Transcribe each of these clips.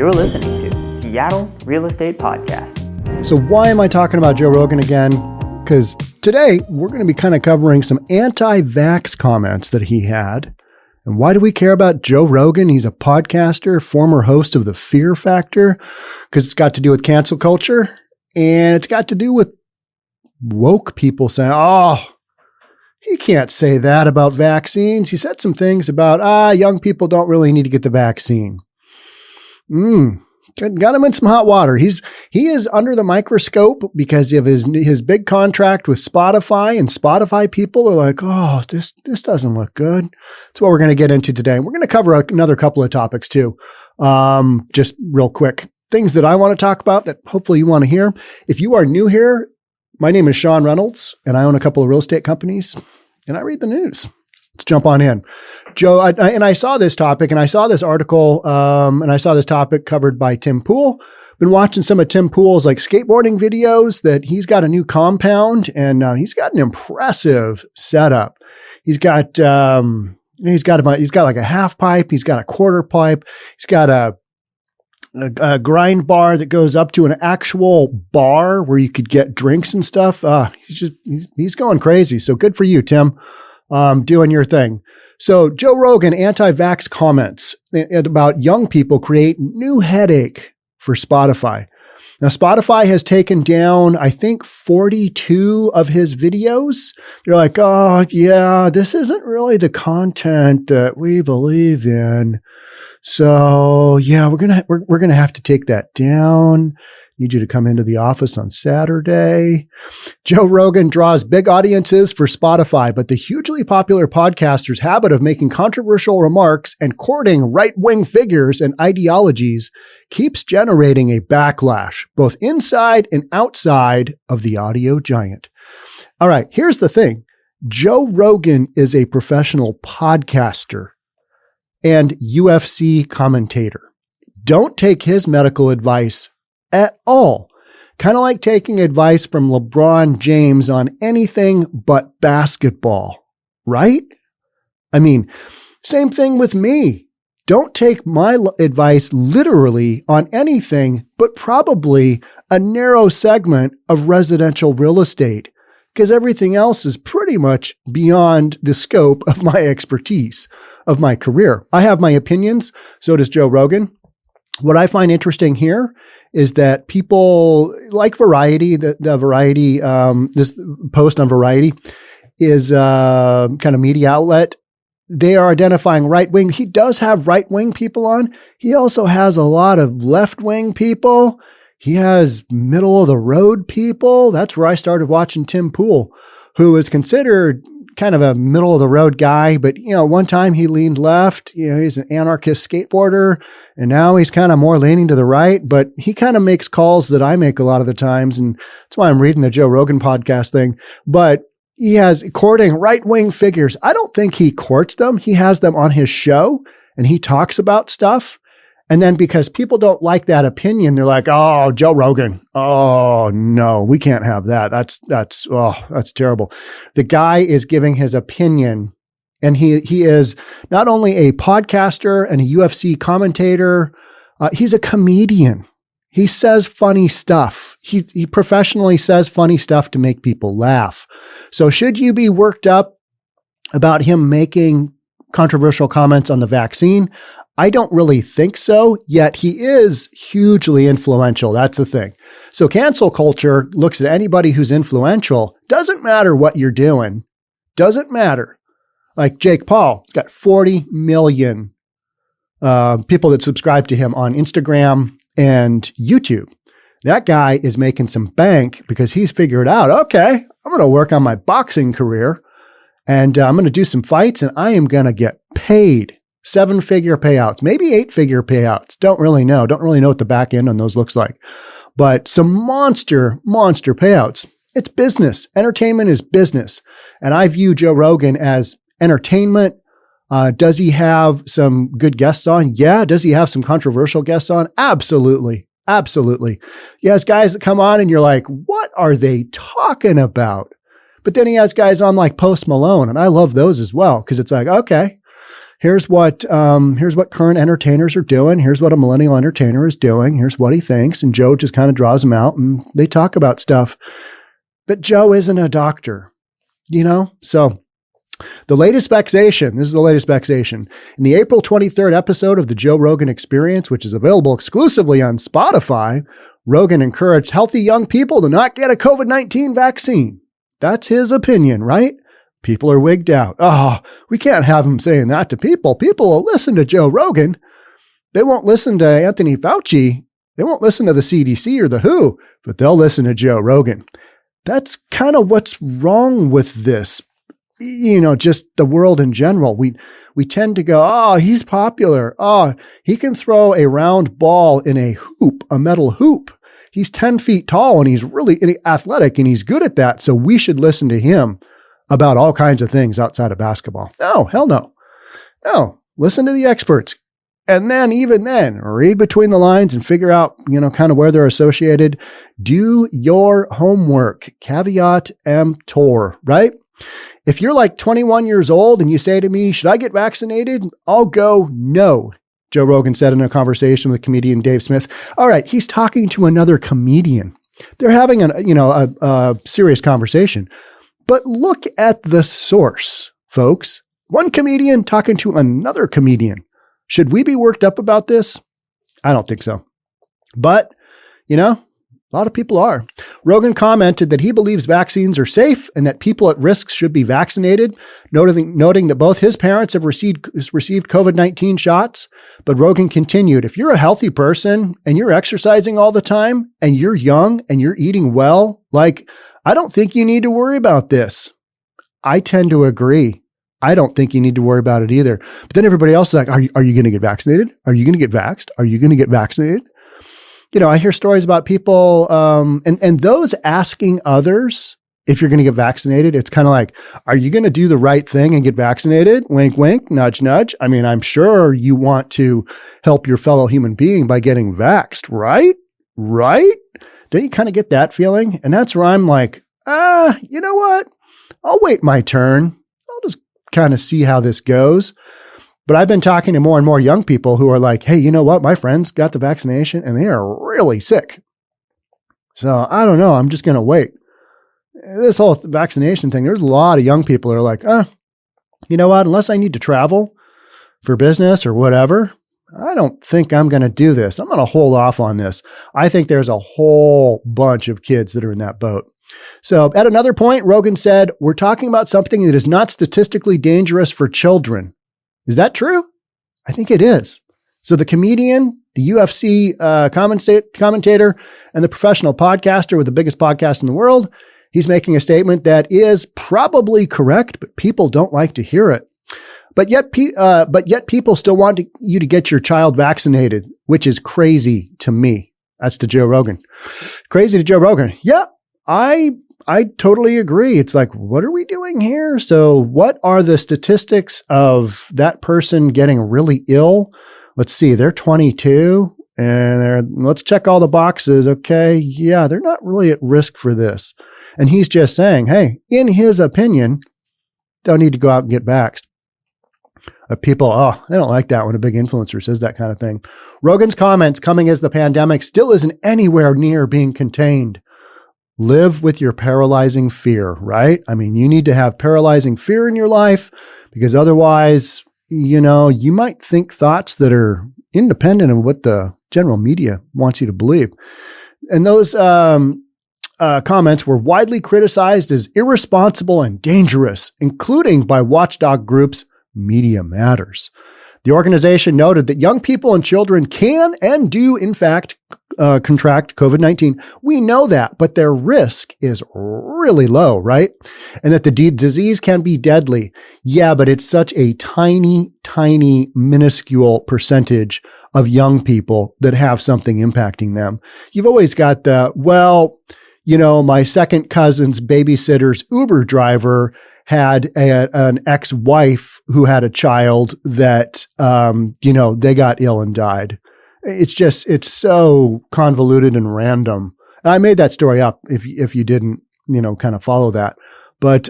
You're listening to Seattle Real Estate Podcast. So why am I talking about Joe Rogan again? Because today we're going to be kind of covering some anti-vax comments that he had. And why do we care about Joe Rogan? He's a podcaster, former host of The Fear Factor, because it's got to do with cancel culture. And it's got to do with woke people saying, oh, he can't say that about vaccines. He said some things about, young people don't really need to get the vaccine. Got him in some hot water. He is under the microscope because of his big contract with Spotify, and Spotify people are like, oh, this doesn't look good. That's what we're going to get into today. We're going to cover another couple of topics too. Just real quick, things that I want to talk about that hopefully you want to hear. If you are new here, my name is Sean Reynolds, and I own a couple of real estate companies, and I read the news. Let's jump on in. Joe, I saw this topic, and I saw this article, and I saw this topic covered by Tim Pool. Been watching some of Tim Pool's like skateboarding videos. That he's got a new compound, and he's got an impressive setup. He's got like a half pipe. He's got a quarter pipe. He's got a grind bar that goes up to an actual bar where you could get drinks and stuff. He's going crazy. So good for you, Tim. Doing your thing. So Joe Rogan anti-vax comments about young people create new headache for Spotify. Now, Spotify has taken down, I think, 42 of his videos. They're like, oh, yeah, this isn't really the content that we believe in. So, yeah, we're gonna have to take that down. Need you to come into the office on Saturday. Joe Rogan draws big audiences for Spotify, but the hugely popular podcaster's habit of making controversial remarks and courting right-wing figures and ideologies keeps generating a backlash, both inside and outside of the audio giant. All right, here's the thing. Joe Rogan is a professional podcaster and UFC commentator. Don't take his medical advice at all. Kind of like taking advice from LeBron James on anything but basketball, right? I mean, same thing with me. Don't take my advice literally on anything but probably a narrow segment of residential real estate, because everything else is pretty much beyond the scope of my expertise, of my career. I have my opinions. So does Joe Rogan. What I find interesting here is that people like Variety, the Variety, this post on Variety is kind of media outlet. They are identifying right-wing. He does have right-wing people on. He also has a lot of left-wing people. He has middle-of-the-road people. That's where I started watching Tim Pool, who is considered kind of a middle of the road guy, but one time he leaned left, he's an anarchist skateboarder, and now he's kind of more leaning to the right, but he kind of makes calls that I make a lot of the times. And that's why I'm reading the Joe Rogan podcast thing, but he has courting right-wing figures. I don't think he courts them. He has them on his show and he talks about stuff. And then because people don't like that opinion, they're like, oh, Joe Rogan. Oh, no, we can't have that. That's terrible. The guy is giving his opinion, and he is not only a podcaster and a UFC commentator, he's a comedian. He says funny stuff. He professionally says funny stuff to make people laugh. So should you be worked up about him making controversial comments on the vaccine? I don't really think so, yet he is hugely influential. That's the thing. So cancel culture looks at anybody who's influential. Doesn't matter what you're doing. Doesn't matter. Like Jake Paul, he's got 40 million people that subscribe to him on Instagram and YouTube. That guy is making some bank because he's figured out, okay, I'm going to work on my boxing career, and I'm going to do some fights, and I am going to get paid. 7-figure payouts, maybe 8-figure payouts. Don't really know. Don't really know what the back end on those looks like. But some monster payouts. It's business. Entertainment is business. And I view Joe Rogan as entertainment. Does he have some good guests on? Yeah. Does he have some controversial guests on? Absolutely. Absolutely. He has guys that come on and you're like, what are they talking about? But then he has guys on like Post Malone, and I love those as well because it's like, okay, here's what current entertainers are doing. Here's what a millennial entertainer is doing. Here's what he thinks. And Joe just kind of draws them out and they talk about stuff. But Joe isn't a doctor, So the latest vexation, this is the latest vexation. In the April 23rd episode of the Joe Rogan Experience, which is available exclusively on Spotify, Rogan encouraged healthy young people to not get a COVID-19 vaccine. That's his opinion, right? People are wigged out. Oh, we can't have him saying that to people. People will listen to Joe Rogan. They won't listen to Anthony Fauci. They won't listen to the CDC or the WHO, but they'll listen to Joe Rogan. That's kind of what's wrong with this. Just the world in general. We tend to go, oh, he's popular. Oh, he can throw a round ball in a hoop, a metal hoop. He's 10 feet tall and he's really athletic and he's good at that. So we should listen to him about all kinds of things outside of basketball. No, hell no. No, listen to the experts. And then, even then, read between the lines and figure out, kind of where they're associated. Do your homework. Caveat emptor, right? If you're like 21 years old and you say to me, should I get vaccinated? I'll go, no. Joe Rogan said in a conversation with comedian Dave Smith. All right, he's talking to another comedian. They're having a serious conversation. But look at the source, folks. One comedian talking to another comedian. Should we be worked up about this? I don't think so. But, a lot of people are. Rogan commented that he believes vaccines are safe and that people at risk should be vaccinated, noting that both his parents have received COVID-19 shots. But Rogan continued, if you're a healthy person and you're exercising all the time and you're young and you're eating well, I don't think you need to worry about this. I tend to agree. I don't think you need to worry about it either. But then everybody else is like, are you going to get vaccinated? Are you going to get vaxxed? Are you going to get vaccinated? I hear stories about people, and those asking others if you're going to get vaccinated. It's kind of like, are you going to do the right thing and get vaccinated? Wink, wink, nudge, nudge. I mean, I'm sure you want to help your fellow human being by getting vaxxed, right? Right? Don't you kind of get that feeling? And that's where I'm like, you know what? I'll wait my turn. I'll just kind of see how this goes. But I've been talking to more and more young people who are like, hey, you know what? My friends got the vaccination and they are really sick. So I don't know. I'm just going to wait. This whole vaccination thing, there's a lot of young people who are like, you know what? Unless I need to travel for business or whatever, I don't think I'm going to do this. I'm going to hold off on this. I think there's a whole bunch of kids that are in that boat. So at another point, Rogan said, we're talking about something that is not statistically dangerous for children. Is that true? I think it is. So the comedian, the UFC commentator, and the professional podcaster with the biggest podcast in the world, he's making a statement that is probably correct, but people don't like to hear it. But yet people still want you to get your child vaccinated, which is crazy to me. That's to Joe Rogan. Crazy to Joe Rogan. Yeah, I totally agree. It's like, what are we doing here? So what are the statistics of that person getting really ill? Let's see, they're 22 and let's check all the boxes. Okay. Yeah, they're not really at risk for this. And he's just saying, hey, in his opinion, don't need to go out and get vaxxed. People, they don't like that when a big influencer says that kind of thing. Rogan's comments coming as the pandemic still isn't anywhere near being contained. Live with your paralyzing fear, right? I mean, you need to have paralyzing fear in your life because otherwise, you might think thoughts that are independent of what the general media wants you to believe. And those comments were widely criticized as irresponsible and dangerous, including by watchdog groups Media Matters. The organization noted that young people and children can and do, in fact, contract COVID-19. We know that, but their risk is really low, right? And that the disease can be deadly. Yeah, but it's such a tiny, tiny, minuscule percentage of young people that have something impacting them. You've always got my second cousin's babysitter's Uber driver had an ex-wife who had a child that, they got ill and died. It's so convoluted and random. And I made that story up if you didn't, kind of follow that. But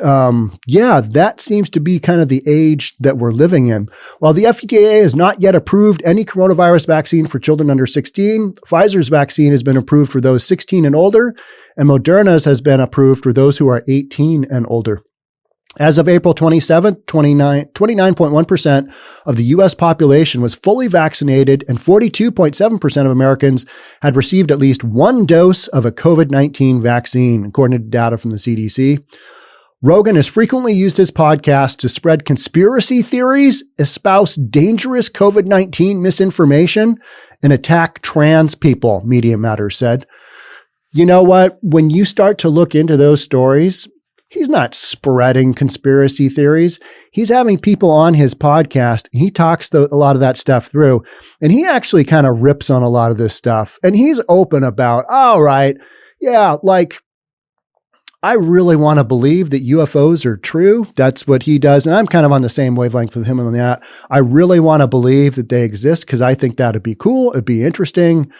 yeah, that seems to be kind of the age that we're living in. While the FDA has not yet approved any coronavirus vaccine for children under 16, Pfizer's vaccine has been approved for those 16 and older, and Moderna's has been approved for those who are 18 and older. As of April 27th, 29.1% of the U.S. population was fully vaccinated, and 42.7% of Americans had received at least one dose of a COVID-19 vaccine, according to data from the CDC. Rogan has frequently used his podcast to spread conspiracy theories, espouse dangerous COVID-19 misinformation, and attack trans people, Media Matters said. You know what? When you start to look into those stories, he's not spreading conspiracy theories. He's having people on his podcast. He talks a lot of that stuff through, and he actually kind of rips on a lot of this stuff. And he's open about, all right, yeah, like, I really want to believe that UFOs are true. That's what he does. And I'm kind of on the same wavelength with him on that. I really want to believe that they exist because I think that'd be cool. It'd be interesting.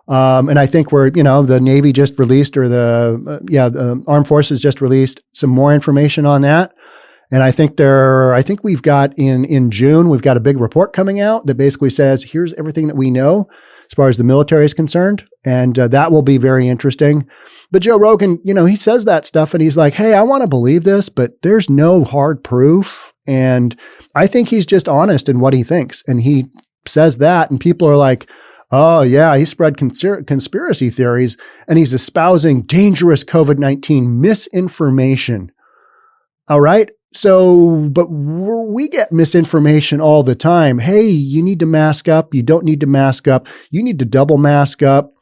And I think the Navy just released, or the Armed Forces just released some more information on that. And I think we've got in June, we've got a big report coming out that basically says, here's everything that we know as far as the military is concerned. And that will be very interesting. But Joe Rogan, he says that stuff and he's like, hey, I want to believe this, but there's no hard proof. And I think he's just honest in what he thinks. And he says that, and people are like, oh, yeah, he spread conspiracy theories, and he's espousing dangerous COVID-19 misinformation. All right. So, but we get misinformation all the time. Hey, you need to mask up. You don't need to mask up. You need to double mask up.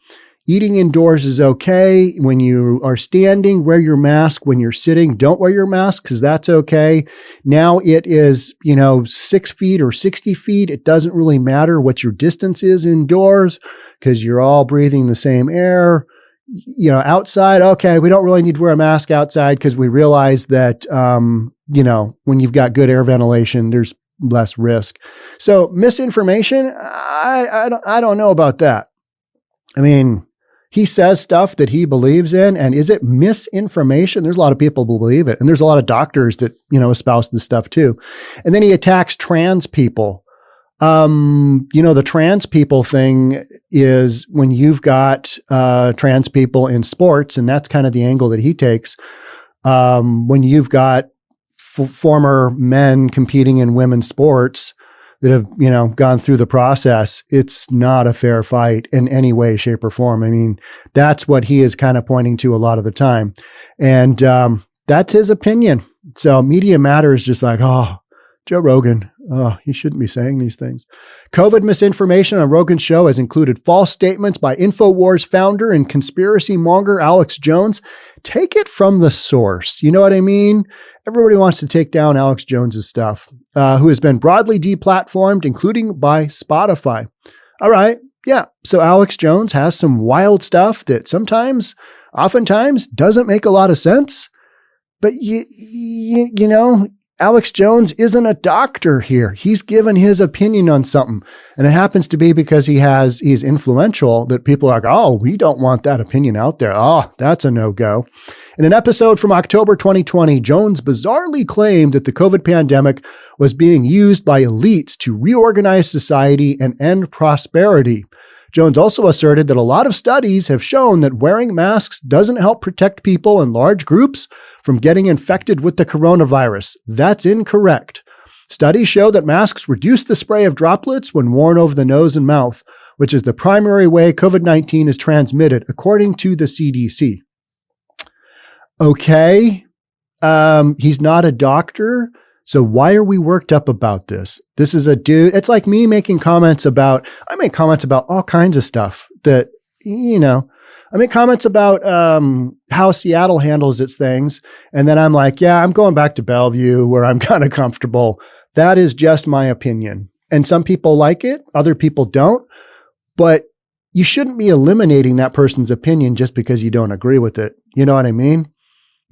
Eating indoors is okay. When you are standing, wear your mask. When you're sitting, don't wear your mask because that's okay. Now it is, 6 feet or 60 feet. It doesn't really matter what your distance is indoors because you're all breathing the same air. Outside, okay, we don't really need to wear a mask outside because we realize that, when you've got good air ventilation, there's less risk. So misinformation, I don't know about that. I mean, he says stuff that he believes in, and is it misinformation? There's a lot of people who believe it, and there's a lot of doctors that, espouse this stuff too. And then he attacks trans people. The trans people thing is when you've got trans people in sports, and that's kind of the angle that he takes. When you've got former men competing in women's sports that have, gone through the process, it's not a fair fight in any way, shape, or form. I mean, that's what he is kind of pointing to a lot of the time. And that's his opinion. So Media Matters is just like, oh, Joe Rogan, oh, he shouldn't be saying these things. COVID misinformation on Rogan's show has included false statements by InfoWars founder and conspiracy monger Alex Jones. Take it from the source. You know what I mean? Everybody wants to take down Alex Jones's stuff, who has been broadly deplatformed, including by Spotify. All right. Yeah. So Alex Jones has some wild stuff that oftentimes doesn't make a lot of sense. But Alex Jones isn't a doctor here. He's given his opinion on something. And it happens to be because he's influential that people are like, oh, we don't want that opinion out there. Oh, that's a no-go. In an episode from October 2020, Jones bizarrely claimed that the COVID pandemic was being used by elites to reorganize society and end prosperity. Jones also asserted that a lot of studies have shown that wearing masks doesn't help protect people in large groups from getting infected with the coronavirus. That's incorrect. Studies show that masks reduce the spray of droplets when worn over the nose and mouth, which is the primary way COVID-19 is transmitted, according to the CDC. Okay, he's not a doctor. So why are we worked up about this? This is a dude. It's like me making comments about, I make comments about all kinds of stuff that, I make comments about how Seattle handles its things. And then I'm like, yeah, I'm going back to Bellevue where I'm kind of comfortable. That is just my opinion. And some people like it. Other people don't. But you shouldn't be eliminating that person's opinion just because you don't agree with it. You know what I mean?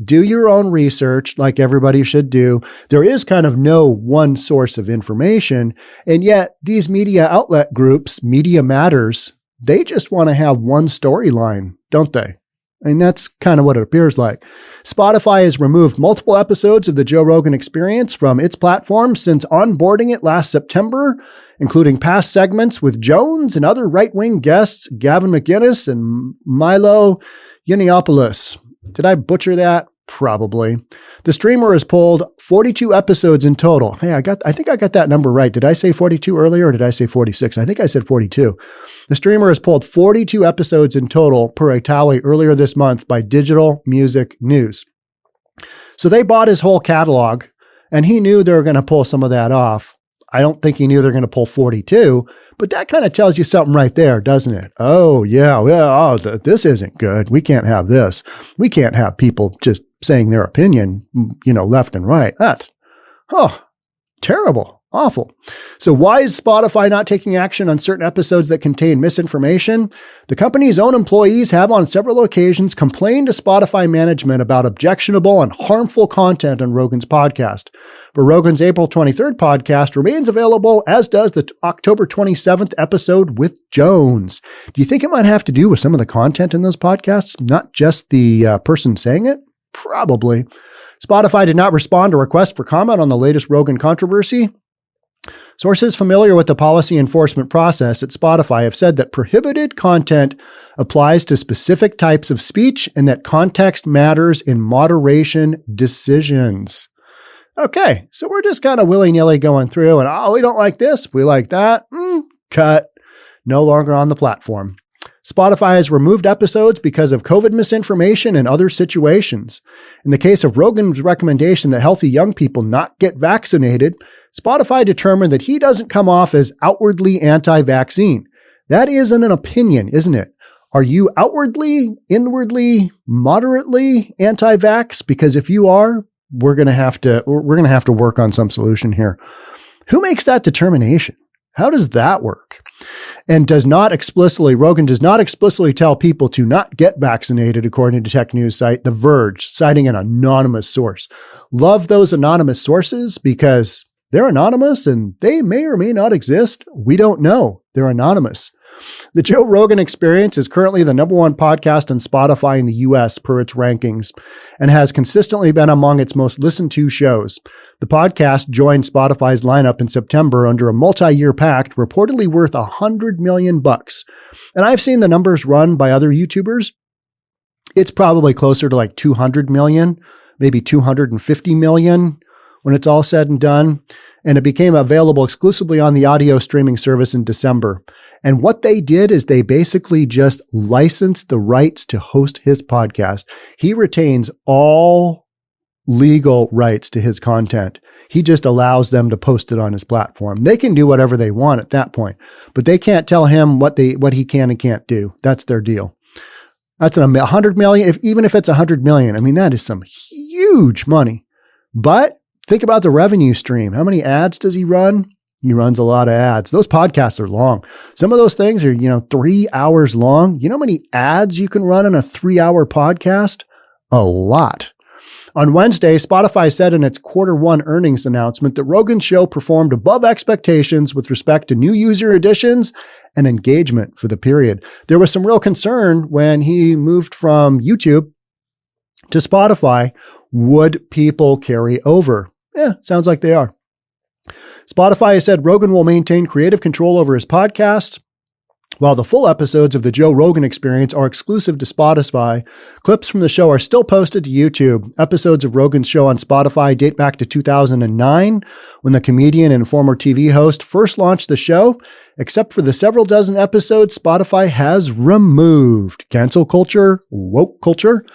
Do your own research like everybody should do. There is kind of no one source of information. And yet these media outlet groups, Media Matters, they just want to have one storyline, don't they? And that's kind of what it appears like. Spotify has removed multiple episodes of the Joe Rogan Experience from its platform since onboarding it last September, including past segments with Jones and other right-wing guests, Gavin McInnes and Milo Yiannopoulos. Did I butcher that? Probably. The streamer has pulled 42 episodes in total. Hey, I think I got that number right. Did I say 42 earlier or did I say 46? I think I said 42. The streamer has pulled 42 episodes in total per a tally earlier this month by Digital Music News. So they bought his whole catalog and he knew they were going to pull some of that off. I don't think he knew they're going to pull 42, but that kind of tells you something right there, doesn't it? Oh, yeah, this isn't good. We can't have this. We can't have people just saying their opinion, left and right. That's, terrible, awful. So why is Spotify not taking action on certain episodes that contain misinformation? The company's own employees have on several occasions complained to Spotify management about objectionable and harmful content on Rogan's podcast. But Rogan's April 23rd podcast remains available, as does the October 27th episode with Jones. Do you think it might have to do with some of the content in those podcasts, not just the person saying it? Probably. Spotify did not respond to requests for comment on the latest Rogan controversy. Sources familiar with the policy enforcement process at Spotify have said that prohibited content applies to specific types of speech and that context matters in moderation decisions. Okay, so we're just kind of willy-nilly going through and, we don't like this, we like that, cut, no longer on the platform. Spotify has removed episodes because of COVID misinformation and other situations. In the case of Rogan's recommendation that healthy young people not get vaccinated, Spotify determined that he doesn't come off as outwardly anti-vaccine. That isn't an opinion, isn't it? Are you outwardly, inwardly, moderately anti-vax? Because if you are, we're going to have to work on some solution here. Who makes that determination? How does that work? And Rogan does not explicitly tell people to not get vaccinated, according to tech news site The Verge, citing an anonymous source. Love those anonymous sources because they're anonymous and they may or may not exist. We don't know. They're anonymous. The Joe Rogan Experience is currently the #1 podcast on Spotify in the US per its rankings and has consistently been among its most listened to shows. The podcast joined Spotify's lineup in September under a multi-year pact reportedly worth $100 million. And I've seen the numbers run by other YouTubers. It's probably closer to like 200 million, maybe 250 million when it's all said and done. And it became available exclusively on the audio streaming service in December. And what they did is they basically just licensed the rights to host his podcast. He retains all legal rights to his content. He just allows them to post it on his platform. They can do whatever they want at that point, but they can't tell him what he can and can't do. That's their deal. That's 100 million. Even if it's 100 million, I mean, that is some huge money. But think about the revenue stream. How many ads does he run? He runs a lot of ads. Those podcasts are long. Some of those things are, 3 hours long. You know how many ads you can run in a 3-hour podcast? A lot. On Wednesday, Spotify said in its Q1 earnings announcement that Rogan's show performed above expectations with respect to new user additions and engagement for the period. There was some real concern when he moved from YouTube to Spotify. Would people carry over? Yeah, sounds like they are. Spotify has said Rogan will maintain creative control over his podcast. While the full episodes of the Joe Rogan Experience are exclusive to Spotify, clips from the show are still posted to YouTube. Episodes of Rogan's show on Spotify date back to 2009, when the comedian and former TV host first launched the show. Except for the several dozen episodes Spotify has removed. Cancel culture, woke culture.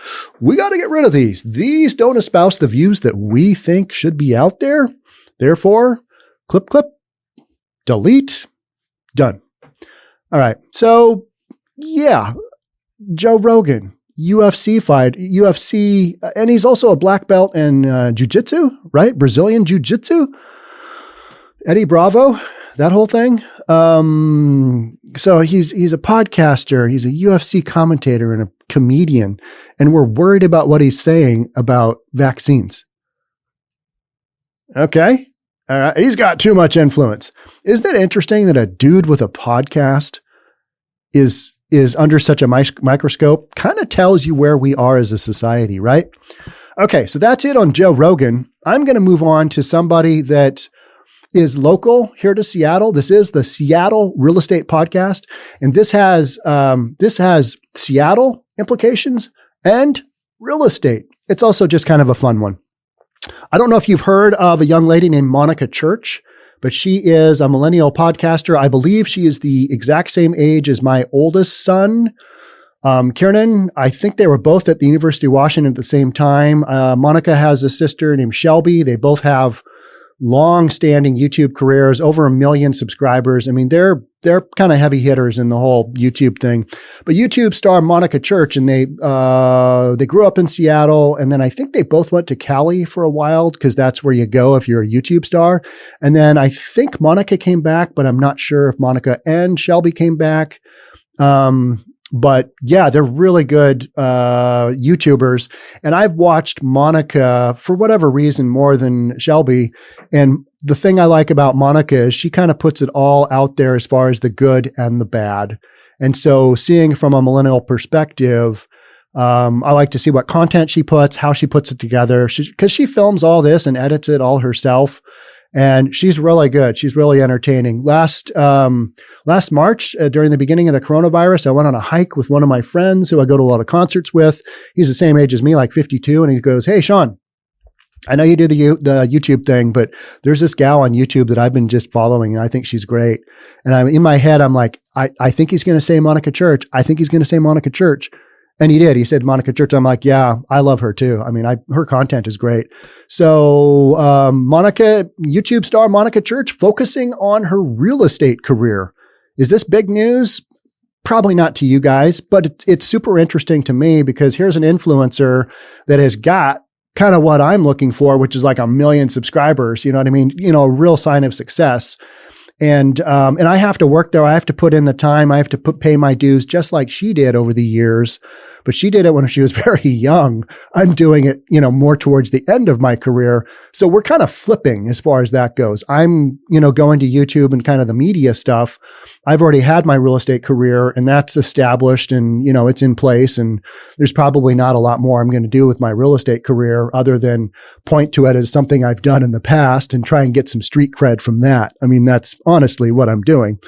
We got to get rid of these. These don't espouse the views that we think should be out there. Therefore, clip, delete, done. All right. So, yeah, Joe Rogan, UFC fight, and he's also a black belt in jiu-jitsu, right? Brazilian jiu-jitsu. Eddie Bravo, that whole thing. So he's a podcaster, he's a UFC commentator and a comedian, and we're worried about what he's saying about vaccines. Okay. All right. He's got too much influence. Isn't it interesting that a dude with a podcast is is under such a microscope kind of tells you where we are as a society, right? Okay, so that's it on Joe Rogan. I'm going to move on to somebody that is local here to Seattle. This is the Seattle Real Estate Podcast, and this has Seattle implications and real estate. It's also just kind of a fun one. I don't know if you've heard of a young lady named Monica Church, but she is a millennial podcaster. I believe she is the exact same age as my oldest son, Kiernan. I think they were both at the University of Washington at the same time. Monica has a sister named Shelby. They both have long-standing YouTube careers, over 1 million subscribers. I mean, they're kind of heavy hitters in the whole YouTube thing. But YouTube star Monica Church, and they grew up in Seattle, and then I think they both went to Cali for a while because that's where you go if you're a YouTube star. And then I think Monica came back, but I'm not sure if Monica and Shelby came back. But yeah, they're really good YouTubers. And I've watched Monica for whatever reason more than Shelby. And the thing I like about Monica is she kind of puts it all out there as far as the good and the bad. And so seeing from a millennial perspective, I like to see what content she puts, how she puts it together, because she films all this and edits it all herself. And she's really good. She's really entertaining. Last March, during the beginning of the coronavirus, I went on a hike with one of my friends who I go to a lot of concerts with. He's the same age as me, like 52. And he goes, "Hey, Sean, I know you do the YouTube thing, but there's this gal on YouTube that I've been just following, and I think she's great." And I'm in my head, I'm like, I think he's going to say Monica Church. I think he's going to say Monica Church. And he did. He said Monica Church. I'm like, yeah, I love her too. I mean, her content is great. So YouTube star Monica Church, focusing on her real estate career. Is this big news? Probably not to you guys, but it's super interesting to me because here's an influencer that has got kind of what I'm looking for, which is like 1 million subscribers. You know what I mean? You know, a real sign of success. And I have to work there. I have to put in the time. I have to pay my dues just like she did over the years. But she did it when she was very young. I'm doing it, more towards the end of my career. So we're kind of flipping as far as that goes. I'm, going to YouTube and kind of the media stuff. I've already had my real estate career and that's established and, it's in place. And there's probably not a lot more I'm going to do with my real estate career other than point to it as something I've done in the past and try and get some street cred from that. I mean, that's honestly what I'm doing.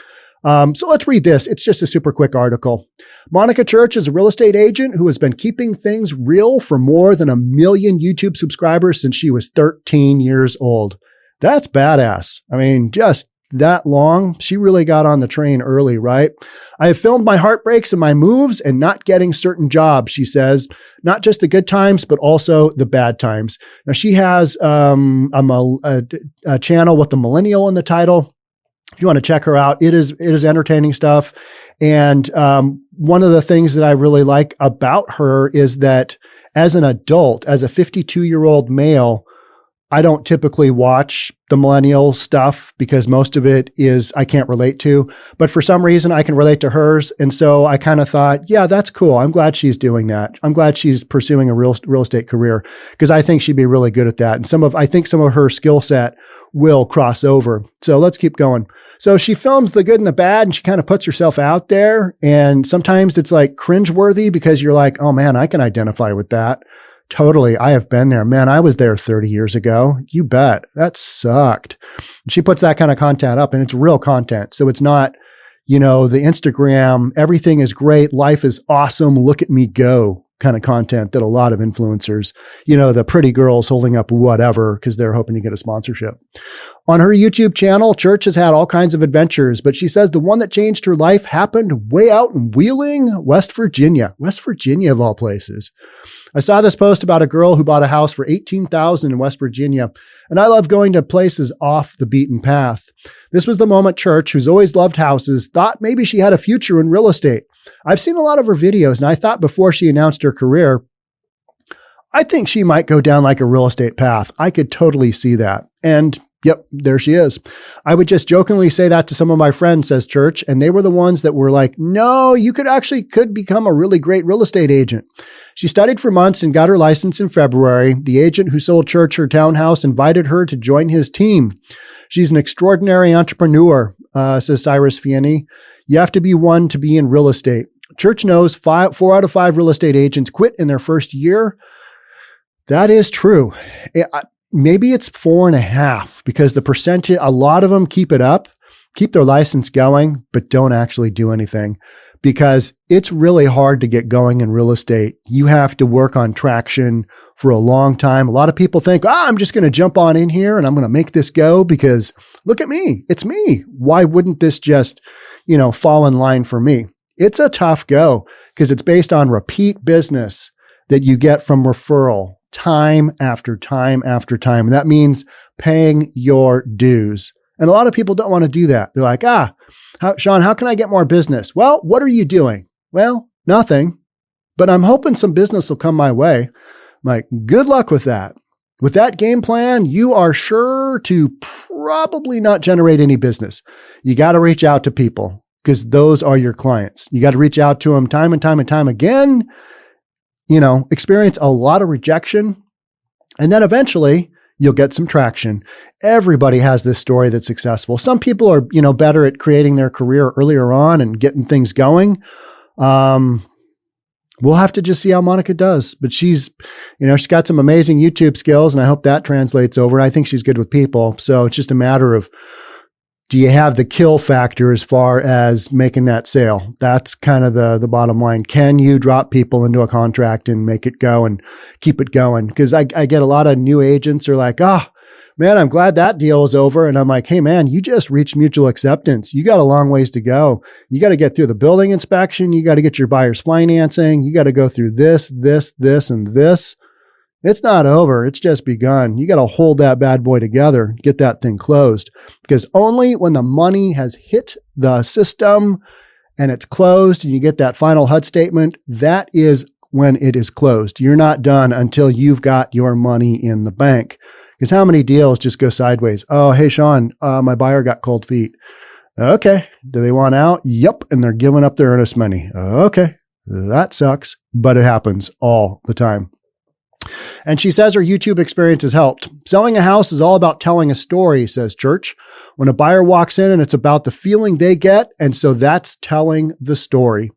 So let's read this. It's just a super quick article. Monica Church is a real estate agent who has been keeping things real for more than 1 million YouTube subscribers since she was 13 years old. That's badass. I mean, just that long. She really got on the train early, right? I have filmed my heartbreaks and my moves and not getting certain jobs, she says, not just the good times, but also the bad times. Now she has a channel with the millennial in the title. If you want to check her out, it is entertaining stuff. And one of the things that I really like about her is that as an adult, as a 52-year-old male, I don't typically watch the millennial stuff because most of it is I can't relate to. But for some reason, I can relate to hers. And so I kind of thought, yeah, that's cool. I'm glad she's doing that. I'm glad she's pursuing a real estate career because I think she'd be really good at that. And I think some of her skill set will cross over. So let's keep going. So she films the good and the bad and she kind of puts herself out there. And sometimes it's like cringeworthy because you're like, oh man, I can identify with that. Totally. I have been there. Man, I was there 30 years ago. You bet. That sucked. She puts that kind of content up and it's real content. So it's not, the Instagram, everything is great. Life is awesome. Look at me go kind of content that a lot of influencers, the pretty girls holding up whatever because they're hoping to get a sponsorship. On her YouTube channel, Church has had all kinds of adventures, but she says the one that changed her life happened way out in Wheeling, West Virginia of all places. I saw this post about a girl who bought a house for $18,000 in West Virginia, and I love going to places off the beaten path. This was the moment Church, who's always loved houses, thought maybe she had a future in real estate. I've seen a lot of her videos, and I thought before she announced her career, I think she might go down like a real estate path. I could totally see that. And yep, there she is. I would just jokingly say that to some of my friends, says Church, and they were the ones that were like, no, you could become a really great real estate agent. She studied for months and got her license in February. The agent who sold Church her townhouse invited her to join his team. She's an extraordinary entrepreneur, says Cyrus Fieni. You have to be one to be in real estate. Church knows 4 out of 5 real estate agents quit in their first year. That is true. Maybe it's 4.5 because the percentage, a lot of them keep it up, keep their license going, but don't actually do anything because it's really hard to get going in real estate. You have to work on traction for a long time. A lot of people think, I'm just going to jump on in here and I'm going to make this go because look at me. It's me. Why wouldn't this just, fall in line for me? It's a tough go because it's based on repeat business that you get from referral time after time after time. That means paying your dues. And a lot of people don't want to do that. They're like, Sean, how can I get more business? Well, what are you doing? Well, nothing, but I'm hoping some business will come my way. I'm like, good luck with that. With that game plan, you are sure to probably not generate any business. You got to reach out to people because those are your clients. You got to reach out to them time and time and time again. Experience a lot of rejection. And then eventually you'll get some traction. Everybody has this story that's successful. Some people are, better at creating their career earlier on and getting things going. We'll have to just see how Monica does, but she's got some amazing YouTube skills and I hope that translates over. I think she's good with people. So it's just a matter of, do you have the kill factor as far as making that sale? That's kind of the bottom line. Can you drop people into a contract and make it go and keep it going? Because I get a lot of new agents are like, man, I'm glad that deal is over. And I'm like, hey, man, you just reached mutual acceptance. You got a long ways to go. You got to get through the building inspection. You got to get your buyer's financing. You got to go through this, and this. It's not over. It's just begun. You got to hold that bad boy together, get that thing closed. Because only when the money has hit the system and it's closed and you get that final HUD statement, that is when it is closed. You're not done until you've got your money in the bank. Because how many deals just go sideways? Oh, hey, Sean, my buyer got cold feet. Okay. Do they want out? Yep. And they're giving up their earnest money. Okay. That sucks, but it happens all the time. And she says her YouTube experience has helped. Selling a house is all about telling a story, says Church. When a buyer walks in and it's about the feeling they get, and so that's telling the story.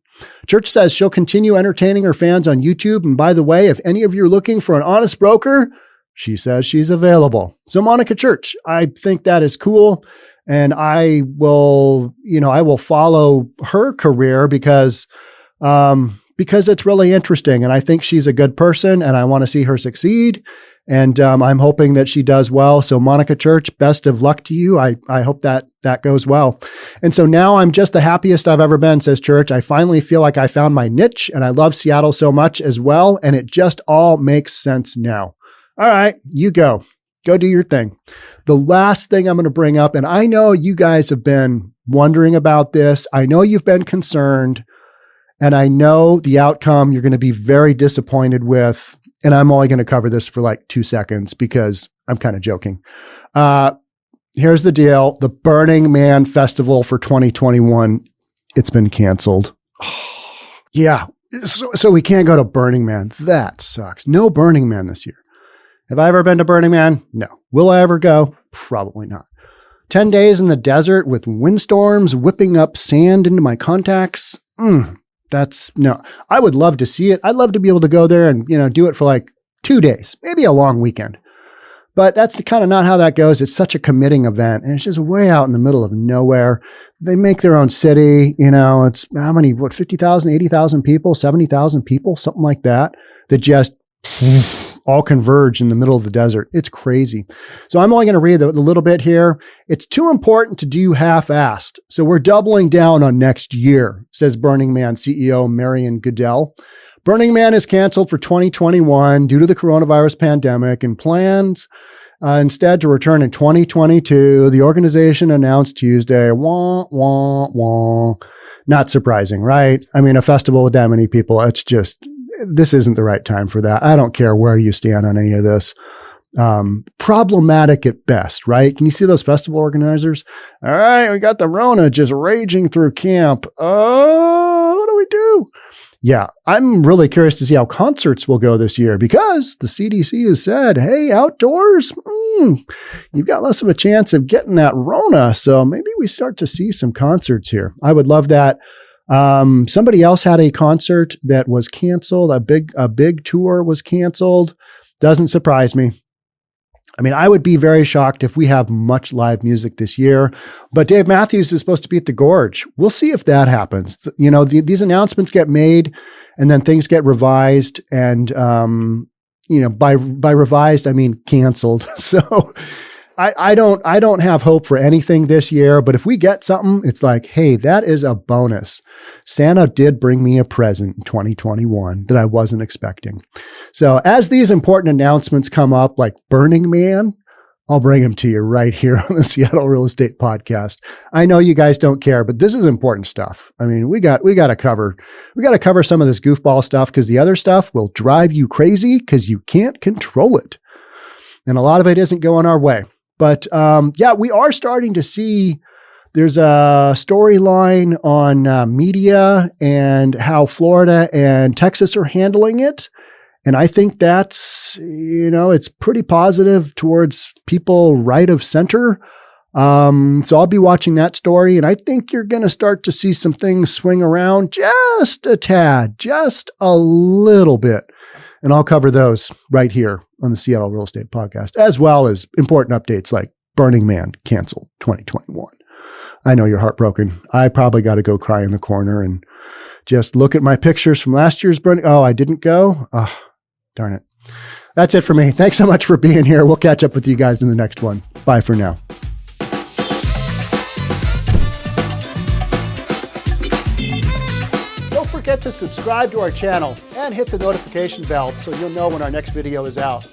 Church says she'll continue entertaining her fans on YouTube. And by the way, if any of you are looking for an honest broker, she says she's available. So Monica Church, I think that is cool. And I will follow her career because it's really interesting. And I think she's a good person and I want to see her succeed. And I'm hoping that she does well. So Monica Church, best of luck to you. I hope that goes well. And so now I'm just the happiest I've ever been, says Church. I finally feel like I found my niche and I love Seattle so much as well. And it just all makes sense now. All right, you go do your thing. The last thing I'm going to bring up, and I know you guys have been wondering about this. I know you've been concerned. And I know the outcome you're going to be very disappointed with. And I'm only going to cover this for like 2 seconds because I'm kind of joking. Here's the deal. The Burning Man Festival for 2021, it's been canceled. Yeah. So we can't go to Burning Man. That sucks. No Burning Man this year. Have I ever been to Burning Man? No. Will I ever go? Probably not. 10 days in the desert with windstorms whipping up sand into my contacts. No, I would love to see it. I'd love to be able to go there and, do it for like 2 days, maybe a long weekend. But that's kind of not how that goes. It's such a committing event and it's just way out in the middle of nowhere. They make their own city. It's how many, 50,000, 80,000 people, 70,000 people, something like that just all converge in the middle of the desert. It's crazy. So I'm only going to read a little bit here. It's too important to do half-assed. So we're doubling down on next year, says Burning Man CEO Marion Goodell. Burning Man is canceled for 2021 due to the coronavirus pandemic and plans instead to return in 2022. The organization announced Tuesday. Wah, wah, wah. Not surprising, right? I mean, a festival with that many people, this isn't the right time for that. I don't care where you stand on any of this. Problematic at best, right? Can you see those festival organizers? All right, we got the Rona just raging through camp. Oh, what do we do? Yeah, I'm really curious to see how concerts will go this year because the CDC has said, hey, outdoors, you've got less of a chance of getting that Rona. So maybe we start to see some concerts here. I would love that. Somebody else had a concert that was canceled. A big tour was canceled. Doesn't surprise me. I mean, I would be very shocked if we have much live music this year, but Dave Matthews is supposed to be at the Gorge. We'll see if that happens. You know, these announcements get made and then things get revised, and, you know, by revised, I mean canceled. So I don't have hope for anything this year, but if we get something, it's like, hey, that is a bonus. Santa did bring me a present in 2021 that I wasn't expecting. So as these important announcements come up, like Burning Man, I'll bring them to you right here on the Seattle Real Estate Podcast. I know you guys don't care, but this is important stuff. I mean, we got to cover some of this goofball stuff, because the other stuff will drive you crazy because you can't control it. And a lot of it isn't going our way. But yeah, we are starting to see there's a storyline on media and how Florida and Texas are handling it. And I think that's, you know, it's pretty positive towards people right of center. So I'll be watching that story, and I think you're going to start to see some things swing around just a tad, just a little bit. And I'll cover those right here on the Seattle Real Estate Podcast, as well as important updates like Burning Man canceled 2021. I know you're heartbroken. I probably got to go cry in the corner and just look at my pictures from last year's burning. Oh, I didn't go? Oh, darn it. That's it for me. Thanks so much for being here. We'll catch up with you guys in the next one. Bye for now. Don't forget to subscribe to our channel and hit the notification bell so you'll know when our next video is out.